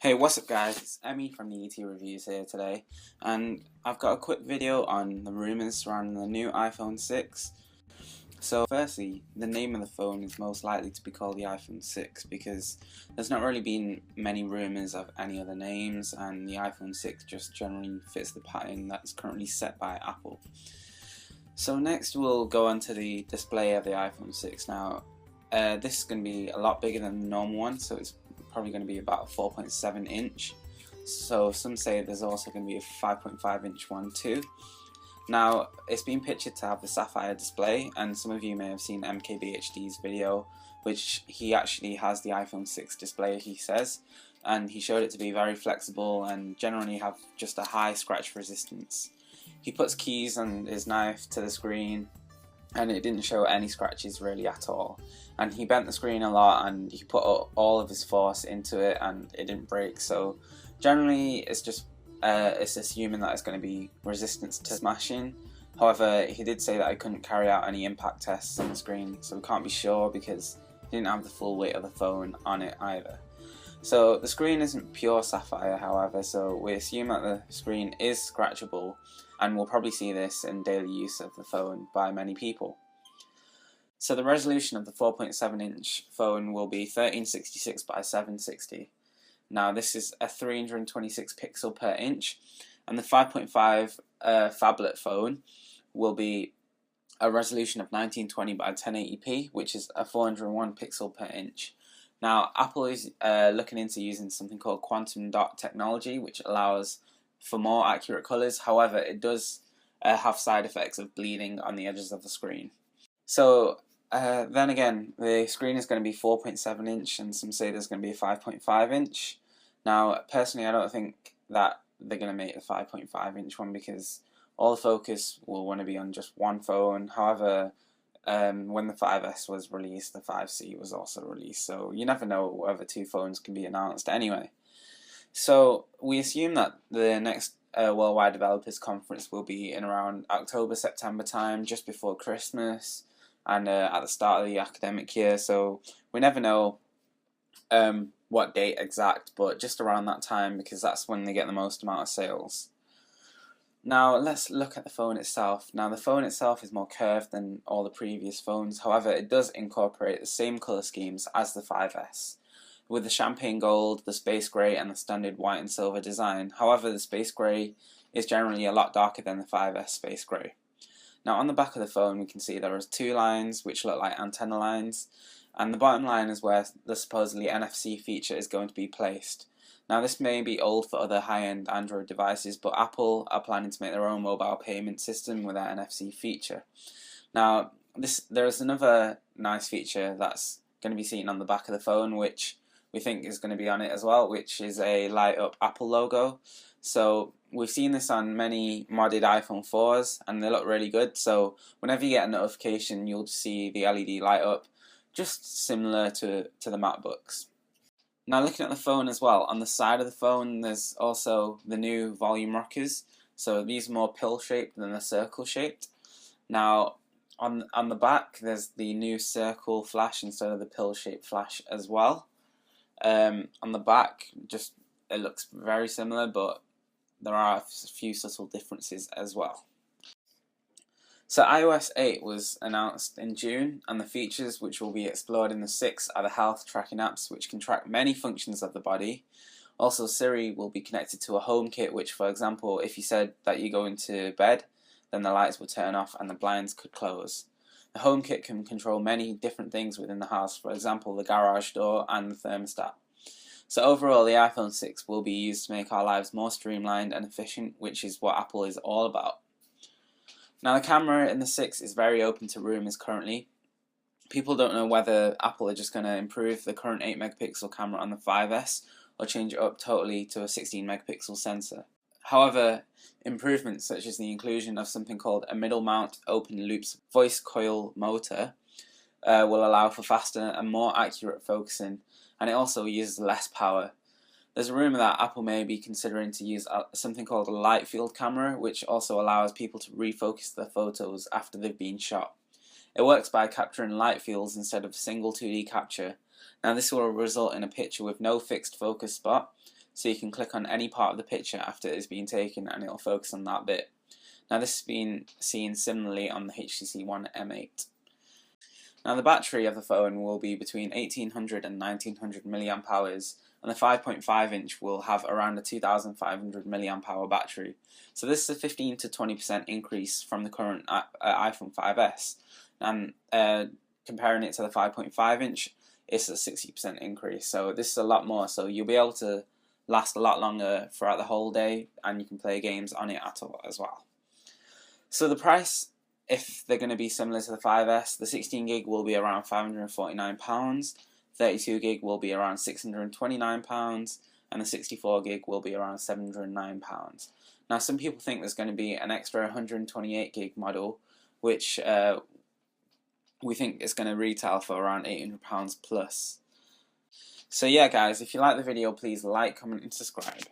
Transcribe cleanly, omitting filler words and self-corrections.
Hey, what's up guys? It's Emmy from the ET Reviews here today, and I've got a quick video on the rumours surrounding the new iPhone 6. So firstly, the name of the phone is most likely to be called the iPhone 6 because there's not really been many rumours of any other names, and the iPhone 6 just generally fits the pattern that's currently set by Apple. So next we'll go on to the display of the iPhone 6. Now this is going to be a lot bigger than the normal one, so it's probably going to be about 4.7 inch. So some say there's also going to be a 5.5 inch one too. Now it's been pictured to have the sapphire display, and some of you may have seen MKBHD's video, which he actually has the iPhone 6 display, he says, and he showed it to be very flexible and generally have just a high scratch resistance. He puts keys and his knife to the screen and it didn't show any scratches really at all, and he bent the screen a lot and he put all of his force into it and it didn't break. So generally it's assuming that it's going to be resistant to smashing. However, he did say that I couldn't carry out any impact tests on the screen, so we can't be sure because he didn't have the full weight of the phone on it either. So the screen isn't pure sapphire, however, so we assume that the screen is scratchable, and we'll probably see this in daily use of the phone by many people. So the resolution of the 4.7 inch phone will be 1366 by 760. Now this is a 326 pixel per inch, and the 5.5 phablet phone will be a resolution of 1920 by 1080p, which is a 401 pixel per inch. Now Apple is looking into using something called quantum dot technology, which allows for more accurate colours. However, it does have side effects of bleeding on the edges of the screen. So then again, the screen is going to be 4.7 inch, and some say there's going to be a 5.5 inch. Now personally, I don't think that they're going to make the 5.5 inch one because all the focus will want to be on just one phone. However, when the 5S was released, the 5C was also released, so you never know whether two phones can be announced anyway. So we assume that the next Worldwide Developers Conference will be in around October-September time, just before Christmas, and at the start of the academic year, so we never know what date exact, but just around that time because that's when they get the most amount of sales. Now let's look at the phone itself. Now the phone itself is more curved than all the previous phones, however it does incorporate the same colour schemes as the 5S, with the champagne gold, the space grey and the standard white and silver design. However, the space grey is generally a lot darker than the 5S space grey. Now on the back of the phone we can see there are two lines which look like antenna lines, and the bottom line is where the supposedly NFC feature is going to be placed. Now this may be old for other high-end Android devices, but Apple are planning to make their own mobile payment system with that NFC feature. Now there is another nice feature that's going to be seen on the back of the phone, which we think is going to be on it as well, which is a light up Apple logo. So we've seen this on many modded iPhone 4s and they look really good, so whenever you get a notification you'll see the LED light up, just similar to the MacBooks. Now looking at the phone as well, on the side of the phone there's also the new volume rockers, so these are more pill shaped than the circle shaped. Now on the back there's the new circle flash instead of the pill shaped flash as well. On the back just it looks very similar, but there are a few subtle differences as well. So iOS 8 was announced in June, and the features which will be explored in the 6 are the health tracking apps, which can track many functions of the body. Also, Siri will be connected to a HomeKit, which, for example, if you said that you go into bed, then the lights will turn off and the blinds could close. The HomeKit can control many different things within the house, for example, the garage door and the thermostat. So overall, the iPhone 6 will be used to make our lives more streamlined and efficient, which is what Apple is all about. Now the camera in the 6 is very open to rumours currently. People don't know whether Apple are just going to improve the current 8 megapixel camera on the 5S or change it up totally to a 16 megapixel sensor. However, improvements such as the inclusion of something called a middle mount open loops voice coil motor will allow for faster and more accurate focusing, and it also uses less power. There's a rumour that Apple may be considering to use something called a light field camera, which also allows people to refocus their photos after they've been shot. It works by capturing light fields instead of single 2D capture. Now this will result in a picture with no fixed focus spot, so you can click on any part of the picture after it has been taken and it'll focus on that bit. Now this has been seen similarly on the HTC One M8. Now the battery of the phone will be between 1800 and 1900 milliamp hours, and the 5.5 inch will have around a 2500 milliamp hour battery. So this is a 15 to 20% increase from the current iPhone 5S, and comparing it to the 5.5 inch, it's a 60% increase. So this is a lot more, so you'll be able to last a lot longer throughout the whole day, and you can play games on it at all as well. So the price, if they're going to be similar to the 5S, the 16 gig will be around £549, 32 gig will be around £629, and the 64 gig will be around £709. Now some people think there's going to be an extra 128 gig model, which we think is going to retail for around £800 plus. So yeah guys, if you like the video, please like, comment and subscribe.